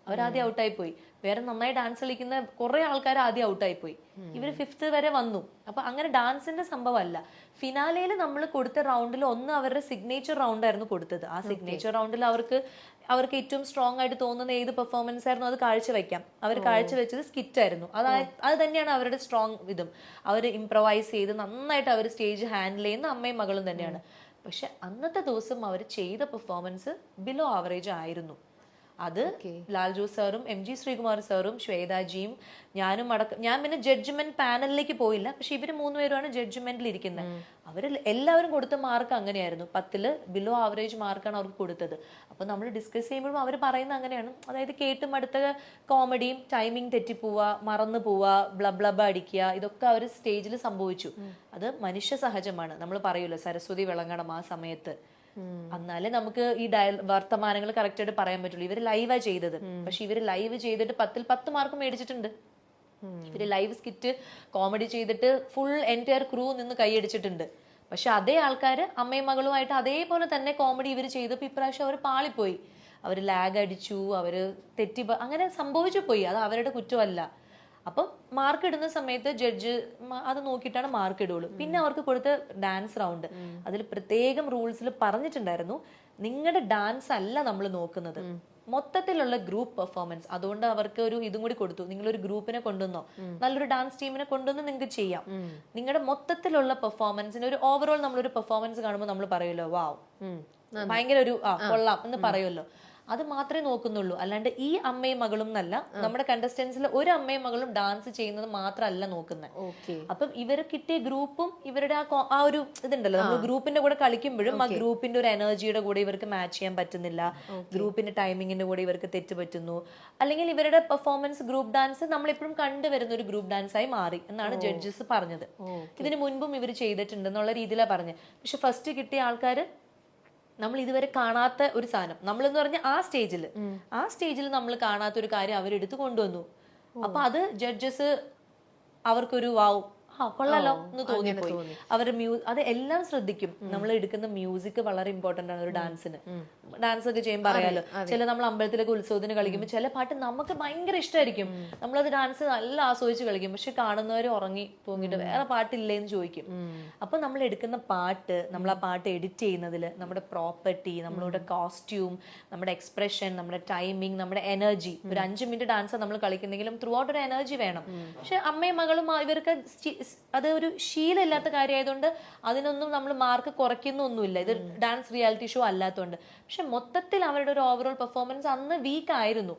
അവരാദ്യം ഔട്ടായി പോയി. വേറെ നന്നായി ഡാൻസ് കളിക്കുന്ന കുറെ ആൾക്കാർ ആദ്യം ഔട്ടായി പോയി. ഇവര് 5th വരെ വന്നു. അപ്പൊ അങ്ങനെ ഡാൻസിന്റെ സംഭവമല്ല. ഫിനാലയിൽ നമ്മൾ കൊടുത്ത റൗണ്ടിൽ ഒന്ന് അവരുടെ സിഗ്നേച്ചർ റൗണ്ട് ആയിരുന്നു കൊടുത്തത്. ആ സിഗ്നേച്ചർ റൗണ്ടിൽ അവർക്ക് ഏറ്റവും സ്ട്രോങ് ആയിട്ട് തോന്നുന്ന ഏത് പെർഫോമൻസ് ആയിരുന്നു അത് കാഴ്ചവെക്കാം. അവർ കാഴ്ചവെച്ചത് സ്കിറ്റ് ആയിരുന്നു. അത് തന്നെയാണ് അവരുടെ സ്ട്രോങ് ഇതും. അവർ ഇംപ്രവൈസ് ചെയ്ത് നന്നായിട്ട് അവർ സ്റ്റേജ് ഹാൻഡിൽ ചെയ്യുന്ന അമ്മയും മകളും തന്നെയാണ്. പക്ഷെ അന്നത്തെ ദിവസം അവർ ചെയ്ത പെർഫോമൻസ് ബിലോ ആവറേജ് ആയിരുന്നു. അത് ലാൽ ജോസ് സാറും MG ശ്രീകുമാർ സാറും ശ്വേതാജിയും ഞാനും ഞാൻ പിന്നെ ജഡ്ജ്മെന്റ് പാനലിലേക്ക് പോയില്ല. പക്ഷെ ഇവര് 3 പേരുമാണ് ജഡ്ജ്മെന്റിൽ ഇരിക്കുന്നത്. അവര് എല്ലാവരും കൊടുത്ത മാർക്ക് അങ്ങനെയായിരുന്നു. 10ൽ ബിലോ ആവറേജ് മാർക്കാണ് അവർക്ക് കൊടുത്തത്. അപ്പൊ നമ്മൾ ഡിസ്കസ് ചെയ്യുമ്പോഴും അവർ പറയുന്നത് അങ്ങനെയാണ്. അതായത് കേട്ടും അടുത്ത കോമഡിയും ടൈമിങ് തെറ്റിപ്പോവുക, മറന്നു പോവുക, ബ്ലബ്ലബ അടിക്കുക, ഇതൊക്കെ അവർ സ്റ്റേജിൽ സംഭവിച്ചു. അത് മനുഷ്യ സഹജമാണ്. നമ്മൾ പറയൂല്ലോ സരസ്വതി വിളങ്ങണം ആ സമയത്ത്. എന്നാലേ നമുക്ക് ഈ വർത്തമാനങ്ങൾ കറക്റ്റ് ആയിട്ട് പറയാൻ പറ്റുള്ളൂ. ഇവര് ലൈവാ ചെയ്തത്. പക്ഷെ ഇവര് ലൈവ് ചെയ്തിട്ട് 10ൽ 10 മാർക്ക് മേടിച്ചിട്ടുണ്ട്. ഇവര് ലൈവ് സ്കിറ്റ് കോമഡി ചെയ്തിട്ട് ഫുൾ എൻറ്റയർ ക്രൂ നിന്ന് കൈയടിച്ചിട്ടുണ്ട്. പക്ഷെ അതേ ആൾക്കാര് അമ്മയും മകളുമായിട്ട് അതേപോലെ തന്നെ കോമഡി ഇവർ ചെയ്തപ്പോൾ ഇപ്രാവശ്യം അവർ പാളിപ്പോയി. അവര് ലാഗ് അടിച്ചു, അവര് അങ്ങനെ സംഭവിച്ചു പോയി. അത് അവരുടെ കുറ്റമല്ല. അപ്പം മാർക്ക് ഇടുന്ന സമയത്ത് ജഡ്ജ് അത് നോക്കിയിട്ടാണ് മാർക്ക് ഇടുള്ളൂ. പിന്നെ അവർക്ക് കൊടുത്ത ഡാൻസ് റൗണ്ട് അതിൽ പ്രത്യേകം റൂൾസിൽ പറഞ്ഞിട്ടുണ്ടായിരുന്നു, നിങ്ങളുടെ ഡാൻസ് അല്ല നമ്മൾ നോക്കുന്നത്, മൊത്തത്തിലുള്ള ഗ്രൂപ്പ് പെർഫോമൻസ്. അതുകൊണ്ട് അവർക്ക് ഒരു ഇതും കൂടി കൊടുത്തു, നിങ്ങളൊരു ഗ്രൂപ്പിനെ കൊണ്ടുവന്നോ, നല്ലൊരു ഡാൻസ് ടീമിനെ കൊണ്ടുവന്ന് നിങ്ങൾക്ക് ചെയ്യാം. നിങ്ങളുടെ മൊത്തത്തിലുള്ള പെർഫോമൻസിന് ഒരു ഓവറോൾ നമ്മളൊരു പെർഫോമൻസ് കാണുമ്പോൾ നമ്മൾ പറയുമല്ലോ വാവ് ഭയങ്കര ഒരു കൊള്ളാം എന്ന് പറയുമല്ലോ. അത് മാത്രമേ നോക്കുന്നുള്ളൂ. അല്ലാണ്ട് ഈ അമ്മയും മകളും എന്നല്ല, നമ്മുടെ കണ്ടസ്റ്റൻസിൽ ഒരു അമ്മയും മകളും ഡാൻസ് ചെയ്യുന്നത് മാത്രമല്ല നോക്കുന്നത്. അപ്പം ഇവർ കിട്ടിയ ഗ്രൂപ്പും ഇവരുടെ ആ ഒരു ഇതുണ്ടല്ലോ, നമ്മൾ ഗ്രൂപ്പിന്റെ കൂടെ കളിക്കുമ്പോഴും ആ ഗ്രൂപ്പിന്റെ ഒരു എനർജിയുടെ കൂടെ ഇവർക്ക് മാച്ച് ചെയ്യാൻ പറ്റുന്നില്ല, ഗ്രൂപ്പിന്റെ ടൈമിങ്ങിന്റെ കൂടെ ഇവർക്ക് തെറ്റ് പറ്റുന്നു, അല്ലെങ്കിൽ ഇവരുടെ പെർഫോമൻസ് ഗ്രൂപ്പ് ഡാൻസ് നമ്മളെപ്പോഴും കണ്ടുവരുന്ന ഒരു ഗ്രൂപ്പ് ഡാൻസ് ആയി മാറി എന്നാണ് ജഡ്ജസ് പറഞ്ഞത്. ഇതിനു മുൻപും ഇവർ ചെയ്തിട്ടുണ്ട് എന്നുള്ള രീതിയിലാണ് പറഞ്ഞത്. പക്ഷെ ഫസ്റ്റ് കിട്ടിയ ആൾക്കാർ നമ്മൾ ഇതുവരെ കാണാത്ത ഒരു സാധനം, നമ്മളെന്ന് പറഞ്ഞ ആ സ്റ്റേജിൽ നമ്മൾ കാണാത്ത ഒരു കാര്യം അവരെടുത്ത് കൊണ്ടുവന്നു. അപ്പൊ അത് ജഡ്ജസ് അവർക്കൊരു വാവ് കൊള്ളാലോ എന്ന് തോന്നിപ്പോയി. അവരുടെ അത് എല്ലാം ശ്രദ്ധിക്കും. നമ്മൾ എടുക്കുന്ന മ്യൂസിക് വളരെ ഇമ്പോർട്ടന്റ് ആണ് ഒരു ഡാൻസിന്. ഡാൻസ് ഒക്കെ ചെയ്യുമ്പോൾ അറിയാലോ, ചില നമ്മൾ അമ്പലത്തിലൊക്കെ ഉത്സവത്തിന് കളിക്കുമ്പോൾ ചില പാട്ട് നമുക്ക് ഭയങ്കര ഇഷ്ടമായിരിക്കും, നമ്മളത് ഡാൻസ് നല്ല ആസ്വദിച്ച് കളിക്കും. പക്ഷെ കാണുന്നവർ ഉറങ്ങി തൂങ്ങിട്ട് വേറെ പാട്ടില്ലേന്ന് ചോദിക്കും. അപ്പൊ നമ്മൾ എടുക്കുന്ന പാട്ട്, നമ്മൾ ആ പാട്ട് എഡിറ്റ് ചെയ്യുന്നതിൽ നമ്മുടെ പ്രോപ്പർട്ടി, നമ്മളുടെ കോസ്റ്റ്യൂം, നമ്മുടെ എക്സ്പ്രഷൻ, നമ്മുടെ ടൈമിങ്, നമ്മുടെ എനർജി, ഒരു 5 മിനിറ്റ് ഡാൻസ് നമ്മൾ കളിക്കുന്നെങ്കിലും ത്രൂ ഔട്ട് ഒരു എനർജി വേണം. പക്ഷെ അമ്മയും മകളും ഇവർക്ക് അത് ഒരു ശീലമില്ലാത്ത കാര്യമായതുകൊണ്ട് അതിനൊന്നും നമ്മൾ മാർക്ക് കുറയ്ക്കുന്നൊന്നുമില്ല. ഇത് ഡാൻസ് റിയാലിറ്റി ഷോ അല്ലാത്തതുകൊണ്ട്. പക്ഷെ മൊത്തത്തിൽ അവരുടെ ഒരു ഓവറോൾ പെർഫോമൻസ് അന്ന് വീക്ക് ആയിരുന്നു.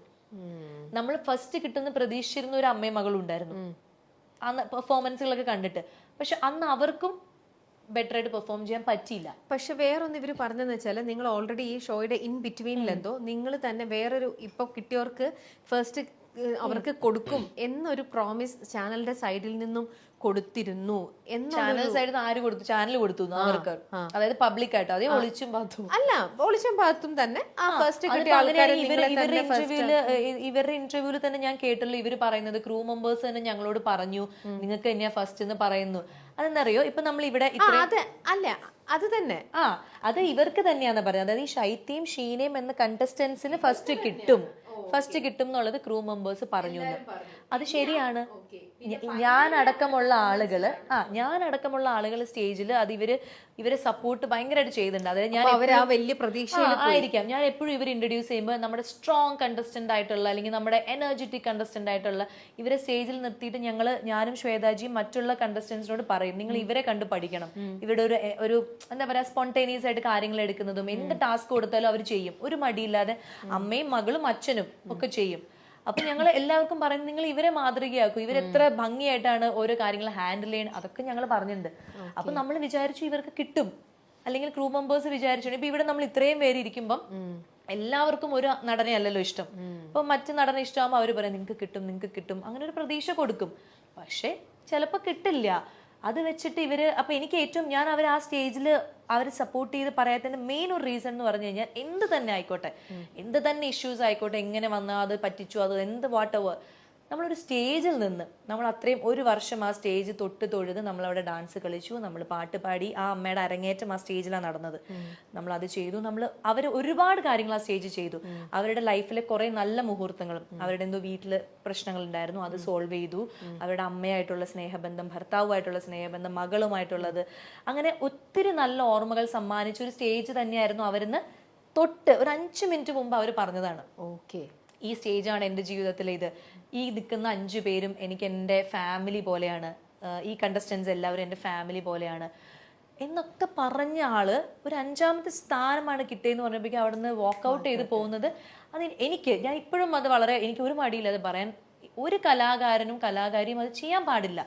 നമ്മൾ ഫസ്റ്റ് കിട്ടുന്ന പ്രതീക്ഷിച്ചിരുന്ന ഒരു അമ്മയും മകളും ഉണ്ടായിരുന്നു അന്ന് പെർഫോമൻസുകളൊക്കെ കണ്ടിട്ട്. പക്ഷെ അന്ന് അവർക്കും ബെറ്റർ ആയിട്ട് പെർഫോം ചെയ്യാൻ പറ്റിയില്ല. പക്ഷെ വേറൊന്ന് ഇവർ പറഞ്ഞതെന്ന് വെച്ചാൽ, നിങ്ങൾ ഓൾറെഡി ഈ ഷോയുടെ ഇൻ ബിറ്റ്വീനിലെന്തോ നിങ്ങൾ തന്നെ വേറൊരു ഇപ്പൊ കിട്ടിയവർക്ക് ഫസ്റ്റ് അവർക്ക് കൊടുക്കും എന്നൊരു പ്രോമിസ് ചാനലിന്റെ സൈഡിൽ നിന്നും കൊടുത്തിരുന്നു. ചാനൽ സൈഡിൽ ആര് കൊടുത്തു? ചാനൽ കൊടുത്തു അവർക്ക്, അതായത് പബ്ലിക് ആയിട്ട്. അതേ ഒളിച്ചും പാത്തും അല്ല, ഒളിച്ചും പാത്തും തന്നെ ആ ഫസ്റ്റ് കിട്ടിയ ആൾക്കാരെ ഇവരുടെ ഇന്റർവ്യൂവിൽ തന്നെ ഞാൻ കേട്ടല്ലോ ഇവര് പറയുന്നത്, ക്രൂ മെമ്പേഴ്സ് തന്നെ ഞങ്ങളോട് പറഞ്ഞു നിങ്ങൾക്ക് തന്നെയാ ഫസ്റ്റ് എന്ന് പറയുന്നു. അതെന്തറിയോ, ഇപ്പൊ നമ്മൾ ഇവിടെ അല്ല അത് തന്നെ അത് ഇവർക്ക് തന്നെയാന്ന് പറയുന്നത്. അതായത് ഈ ശൈത്യയും ഷീനയും എന്ന കണ്ടസ്റ്റൻസിന് ഫസ്റ്റ് കിട്ടും എന്നുള്ളത് ക്രൂ മെമ്പേഴ്സ് പറഞ്ഞു. അത് ശരിയാണ്. ഞാനടക്കമുള്ള ആളുകള് സ്റ്റേജിൽ അത് ഇവരെ സപ്പോർട്ട് ഭയങ്കരമായിട്ട് ചെയ്യുന്നുണ്ട്. അതായത് ഞാൻ വലിയ പ്രതീക്ഷ ആയിരിക്കാം. ഞാൻ എപ്പോഴും ഇവർ ഇൻട്രൊഡ്യൂസ് ചെയ്യുമ്പോൾ നമ്മുടെ സ്ട്രോങ് കണ്ടസ്റ്റന്റ് ആയിട്ടുള്ള അല്ലെങ്കിൽ നമ്മുടെ എനർജറ്റിക് കണ്ടസ്റ്റന്റ് ആയിട്ടുള്ള ഇവരെ സ്റ്റേജിൽ നിർത്തിയിട്ട് ഞാനും ശ്വേതാജിയും മറ്റുള്ള കണ്ടസ്റ്റൻസിനോട് പറയും, നിങ്ങൾ ഇവരെ കണ്ടു പഠിക്കണം. ഇവരുടെ ഒരു എന്താ പറയാ സ്പോണ്ടേനിയസ് ആയിട്ട് കാര്യങ്ങൾ എടുക്കുന്നതും എന്ത് ടാസ്ക് കൊടുത്താലും അവർ ചെയ്യും, ഒരു മടിയില്ലാതെ. അമ്മയും മകളും അച്ഛനും ഒക്കെ ചെയ്യും. അപ്പൊ ഞങ്ങൾ എല്ലാവർക്കും പറയുന്നത്, നിങ്ങൾ ഇവരെ മാതൃകയാക്കും, ഇവരെത്ര ഭംഗിയായിട്ടാണ് ഓരോ കാര്യങ്ങൾ ഹാൻഡിൽ ചെയ്യുന്നത്, അതൊക്കെ ഞങ്ങൾ പറഞ്ഞിട്ടുണ്ട്. അപ്പൊ നമ്മൾ വിചാരിച്ചു ഇവർക്ക് കിട്ടും, അല്ലെങ്കിൽ ക്രൂ മെമ്പേഴ്സ് വിചാരിച്ചു. ഇപ്പൊ ഇവിടെ നമ്മൾ ഇത്രയും പേര് ഇരിക്കുമ്പം എല്ലാവർക്കും ഒരു നടനെ അല്ലല്ലോ ഇഷ്ടം. അപ്പൊ മറ്റു നടനെ ഇഷ്ടമാകുമ്പോൾ അവർ പറയും നിങ്ങൾക്ക് കിട്ടും, അങ്ങനെ ഒരു പ്രതീക്ഷ കൊടുക്കും. പക്ഷെ ചിലപ്പോ കിട്ടില്ല. അത് വെച്ചിട്ട് അപ്പൊ എനിക്ക് ഏറ്റവും ഞാൻ അവർ ആ സ്റ്റേജിൽ അവർ സപ്പോർട്ട് ചെയ്ത് പറയാത്തതിന്റെ മെയിൻ ഒരു റീസൺ എന്ന് പറഞ്ഞു കഴിഞ്ഞാൽ, എന്ത് തന്നെ ആയിക്കോട്ടെ, എന്ത് തന്നെ ഇഷ്യൂസ് ആയിക്കോട്ടെ, എങ്ങനെ വന്നാൽ അത് പറ്റിച്ചു, അത് എന്ത് വാട്ട് എവർ, നമ്മളൊരു സ്റ്റേജിൽ നിന്ന് നമ്മൾ അത്രയും ഒരു വർഷം ആ സ്റ്റേജ് തൊട്ട് തൊഴുത് നമ്മളവിടെ ഡാൻസ് കളിച്ചു, നമ്മൾ പാട്ട് പാടി, ആ അമ്മയുടെ അരങ്ങേറ്റം ആ സ്റ്റേജിലാണ് നടന്നത്. നമ്മൾ അത് ചെയ്തു. അവർ ഒരുപാട് കാര്യങ്ങൾ ആ സ്റ്റേജ് ചെയ്തു. അവരുടെ ലൈഫിലെ കുറെ നല്ല മുഹൂർത്തങ്ങളും, അവരുടെ എന്തോ വീട്ടില് പ്രശ്നങ്ങൾ ഉണ്ടായിരുന്നു, അത് സോൾവ് ചെയ്തു. അവരുടെ അമ്മയായിട്ടുള്ള സ്നേഹബന്ധം, ഭർത്താവുമായിട്ടുള്ള സ്നേഹബന്ധം, മകളുമായിട്ടുള്ളത്, അങ്ങനെ ഒത്തിരി നല്ല ഓർമ്മകൾ സമ്മാനിച്ച ഒരു സ്റ്റേജ് തന്നെയായിരുന്നു. അവരിന്ന് തൊട്ട് ഒരു 5 മിനിറ്റ് മുമ്പ് അവർ പറഞ്ഞതാണ്, ഓക്കെ, ഈ സ്റ്റേജാണ് എൻ്റെ ജീവിതത്തിലെ ഇത്, ഈ നിൽക്കുന്ന 5 പേരും എനിക്ക് എൻ്റെ ഫാമിലി പോലെയാണ്, ഈ കണ്ടസ്റ്റൻസ് എല്ലാവരും എൻ്റെ ഫാമിലി പോലെയാണ് എന്നൊക്കെ പറഞ്ഞ ആള് ഒരു 5ാമത്തെ സ്ഥാനമാണ് കിട്ടിയെന്ന് പറഞ്ഞപ്പോഴേക്കും അവിടെ നിന്ന് വാക്കൗട്ട് ചെയ്ത് പോകുന്നത്. അത് ഞാൻ ഇപ്പോഴും അത് വളരെ, എനിക്ക് ഒരു മടിയില്ല അത് പറയാൻ. ഒരു കലാകാരനും കലാകാരിയും അത് ചെയ്യാൻ പാടില്ല.